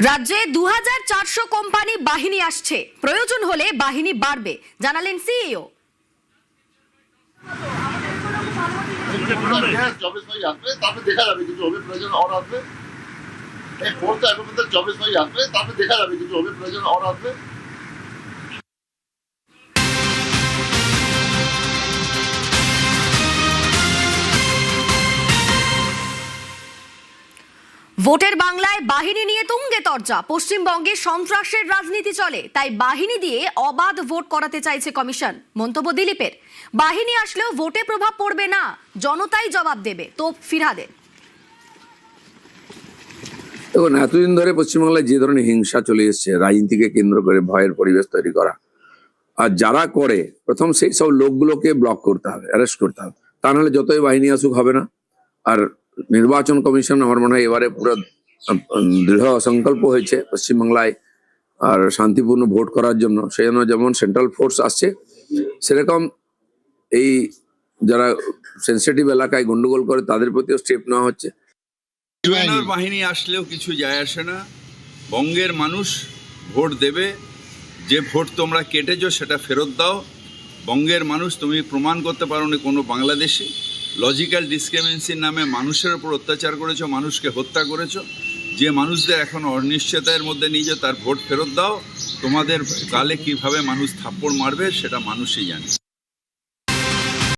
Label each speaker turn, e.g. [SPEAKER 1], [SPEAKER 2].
[SPEAKER 1] রাজ্যে 2400 কোম্পানি বাহিনী আসছে, প্রয়োজন হলে বাহিনী বাড়বে, জানালেন সিইও।
[SPEAKER 2] দেখা যাবে কিছু হবে, প্রয়োজন আর আসবে। এই ফোর্স এখন মধ্যে 24 আসবে, তারপরে দেখা যাবে কিছু হবে, প্রয়োজন আর আসবে।
[SPEAKER 1] ভোটের বাংলায় বাহিনী নিয়ে তুঙ্গে তর্জা। পশ্চিমবঙ্গে সন্ত্রাসের রাজনীতি চলে, তাই বাহিনী দিয়ে অবাধ ভোট করাতে চাইছে কমিশন। মন্তব্য দিলীপের। বাহিনী আসলেও ভোটে প্রভাব পড়বে না, জনতাই জবাব দেবে, তোপ ফিরহাদের।
[SPEAKER 3] দেখুন, এতদিন ধরে পশ্চিমবাংলায় যে ধরনের হিংসা চলে এসছে, রাজনীতিকে কেন্দ্র করে ভয়ের পরিবেশ তৈরি করা, আর যারা করে প্রথম সেই সব লোকগুলোকে ব্লক করতে হবে, অ্যারেস্ট করতে হবে, তা নাহলে যতই বাহিনী আসুক হবে না। আর নির্বাচন কমিশন আমার মনে হয় এবারে পুরো দৃঢ় সংকল্প হয়েছে পশ্চিমবাংলায় আর শান্তিপূর্ণ ভোট করার জন্য। সেই জন্য যেমন সেন্ট্রাল ফোর্স আসছে, সেরকম এই যারা সেন্সিটিভ এলাকায় গন্ডগোল করে তাদের প্রতিও স্টেপ নেওয়া হচ্ছে।
[SPEAKER 4] বাহিনী আসলেও কিছু যায় আসে না। বঙ্গের মানুষ ভোট দেবে, যে ভোট তোমরা কেটেছো সেটা ফেরত দাও। বঙ্গের মানুষ, তুমি প্রমাণ করতে পারো না কোনো বাংলাদেশি লজিক্যাল ডিসক্রিমিনেন্সির নামে মানুষের উপর অত্যাচার করেছো, মানুষকে হত্যা করেছো। যে মানুষদের এখন অনিশ্চয়তার মধ্যে নিয়ে তার ভোট ফেরত দাও। তোমাদের গালে কিভাবে মানুষ থাপ্পড় মারবে সেটা মানুষই জানে।